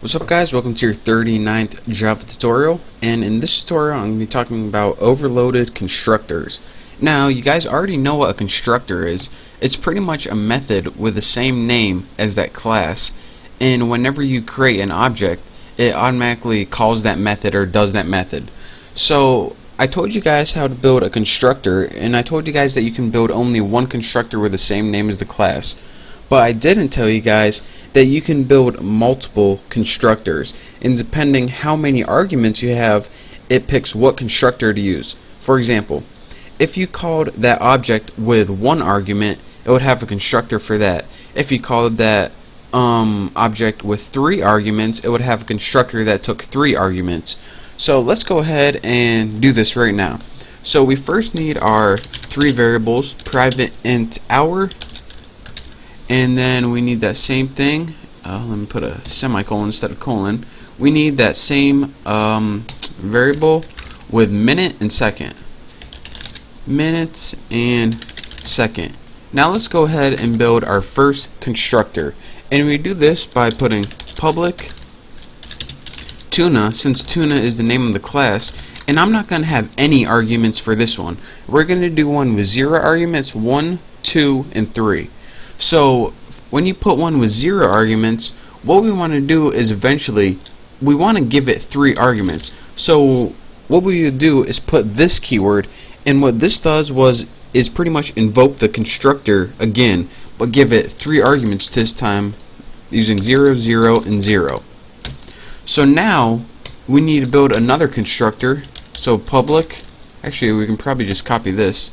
What's up guys, welcome to your 39th Java tutorial, and in this tutorial I'm going to be talking about overloaded constructors. Now you guys already know what a constructor is. It's pretty much a method with the same name as that class, and whenever you create an object it automatically calls that method or does that method. So I told you guys how to build a constructor, and I told you guys that you can build only one constructor with the same name as the class. But I didn't tell you guys that you can build multiple constructors, and depending how many arguments you have, it picks what constructor to use. For example, if you called that object with one argument, it would have a constructor for that. If you called that object with 3 arguments, it would have a constructor that took 3 arguments. So let's go ahead and do this right now. So we first need our 3 variables, private int hour, and then we need that same thing. Let me put a semicolon instead of colon. We need that same variable with minute and second. Minutes and second. Now let's go ahead and build our first constructor. And we do this by putting public tuna, since tuna is the name of the class, and I'm not going to have any arguments for this one. We're going to do one with 0 arguments, 1, 2, and 3. So when you put one with 0 arguments, what we want to do is eventually we want to give it 3 arguments. So what we would do is put this keyword, and what this does is pretty much invoke the constructor again, but give it 3 arguments this time using 0, 0, and 0. So now we need to build another constructor. So public, actually we can probably just copy this.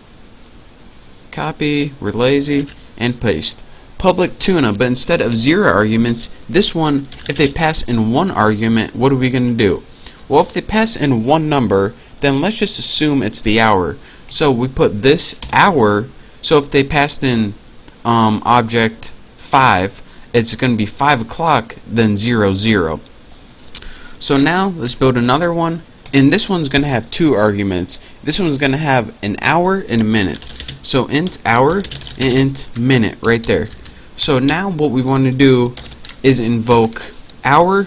Copy, we're lazy, and paste. Public tuna, but instead of 0 arguments, this one, if they pass in 1 argument, what are we going to do? Well, if they pass in 1 number, then let's just assume it's the hour. So we put this hour, so if they passed in object 5, it's going to be 5 o'clock, then 0, 0. So now let's build another one, and this one's going to have 2 arguments. This one's going to have an hour and a minute. So int hour and int minute right there. So now what we want to do is invoke hour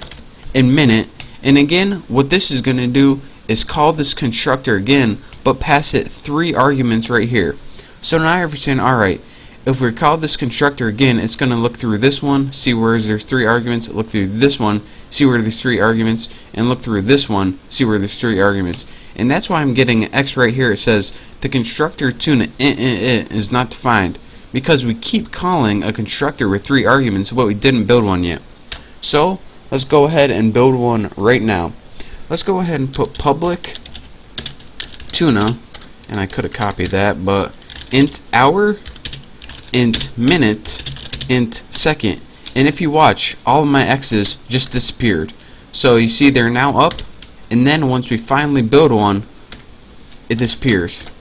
and minute, and again what this is going to do is call this constructor again, but pass it 3 arguments right here. So now you're saying, alright, if we call this constructor again, it's going to look through this one, see where there's 3 arguments, look through this one, see where there's 3 arguments, and look through this one, see where there's 3 arguments. And that's why I'm getting an X right here. It says the constructor tuna is not defined, because we keep calling a constructor with 3 arguments, but we didn't build one yet. So let's go ahead and build one right now. Let's go ahead and put public tuna, and I could have copied that, but int hour, int minute, int second. And if you watch, all of my X's just disappeared. So you see they're now up, and then once we finally build one, it disappears.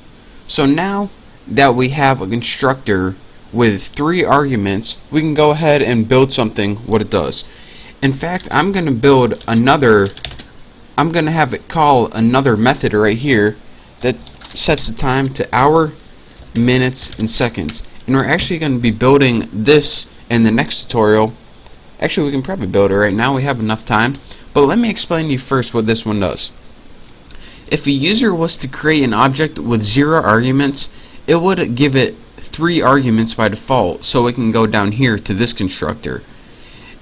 So now that we have a constructor with 3 arguments, we can go ahead and build something what it does. In fact, I'm going to build another, I'm going to have it call another method right here that sets the time to hour, minutes, and seconds. And we're actually going to be building this in the next tutorial. Actually, we can probably build it right now, we have enough time. But let me explain to you first what this one does. If a user was to create an object with 0 arguments, it would give it 3 arguments by default, so it can go down here to this constructor.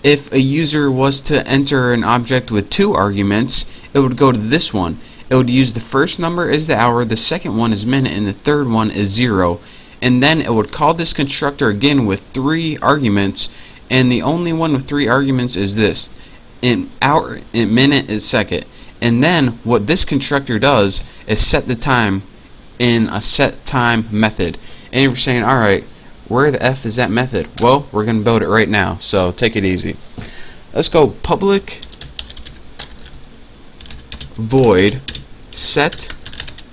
If a user was to enter an object with 2 arguments, it would go to this one. It would use the first number as the hour, the second one is minute, and the third one is 0. And then it would call this constructor again with 3 arguments, and the only one with 3 arguments is this. In hour, in minute is second. And then what this constructor does is set the time in a set time method. And you're saying, alright, where the F is that method? Well, we're going to build it right now, so take it easy. Let's go public void set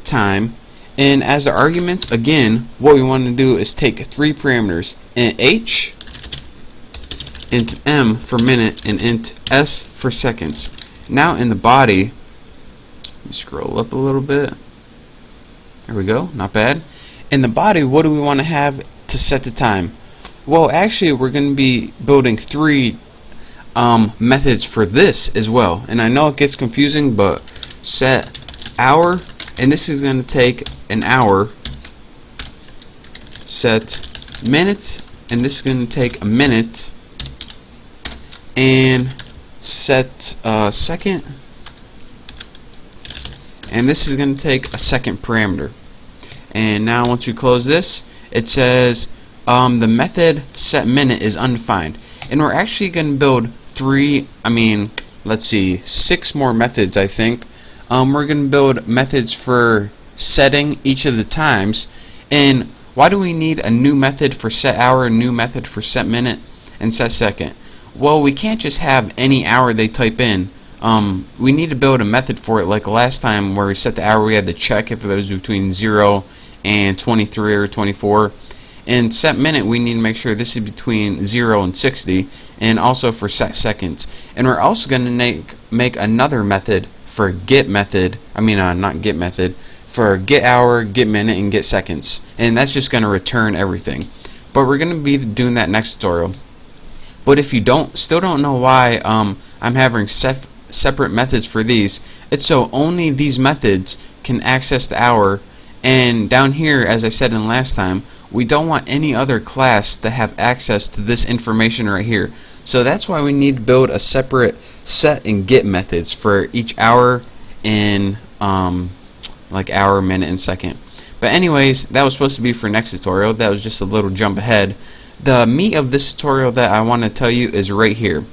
time, and as the arguments, again, what we want to do is take 3 parameters, int h, int m for minute, and int s for seconds. Now in the body, let me scroll up a little bit. There we go, not bad. In the body, what do we want to have to set the time? Well, actually, we're going to be building 3 methods for this as well. And I know it gets confusing, but set hour, and this is going to take an hour. Set minute, and this is going to take a minute. And set second, and this is going to take a second parameter. And now once you close this, it says the method set minute is undefined, and we're actually going to build six more methods, I think. We're going to build methods for setting each of the times. And why do we need a new method for set hour, a new method for set minute, and set second? Well, we can't just have any hour they type in. We need to build a method for it, like last time where we set the hour, we had to check if it was between 0 and 23 or 24. And set minute, we need to make sure this is between 0 and 60, and also for set seconds. And we're also going to make another method for get method, not get method, for get hour, get minute, and get seconds. And that's just going to return everything. But we're going to be doing that next tutorial. But if you still don't know why I'm having separate methods for these, it's so only these methods can access the hour. And down here, as I said in last time, we don't want any other class to have access to this information right here. So that's why we need to build a separate set and get methods for each hour and like hour, minute, and second. But anyways, that was supposed to be for next tutorial. That was just a little jump ahead. The meat of this tutorial that I want to tell you is right here.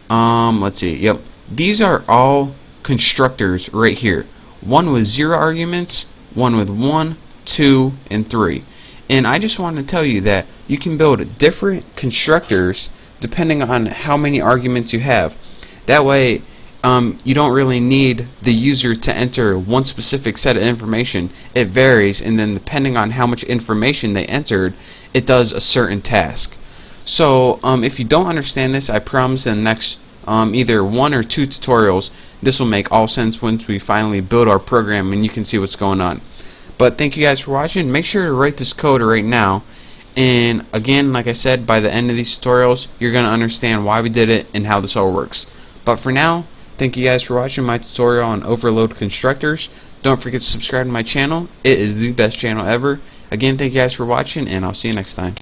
Let's see. Yep. These are all constructors right here. One with 0 arguments, one with 1, 2, and 3. And I just want to tell you that you can build different constructors depending on how many arguments you have. That way, you don't really need the user to enter one specific set of information. It varies, and then depending on how much information they entered, it does a certain task. So if you don't understand this, I promise in the next either 1 or 2 tutorials, this will make all sense once we finally build our program and you can see what's going on. But thank you guys for watching. Make sure to write this code right now. And again, like I said, by the end of these tutorials, you're going to understand why we did it and how this all works. But for now, thank you guys for watching my tutorial on overload constructors. Don't forget to subscribe to my channel. It is the best channel ever. Again, thank you guys for watching, and I'll see you next time.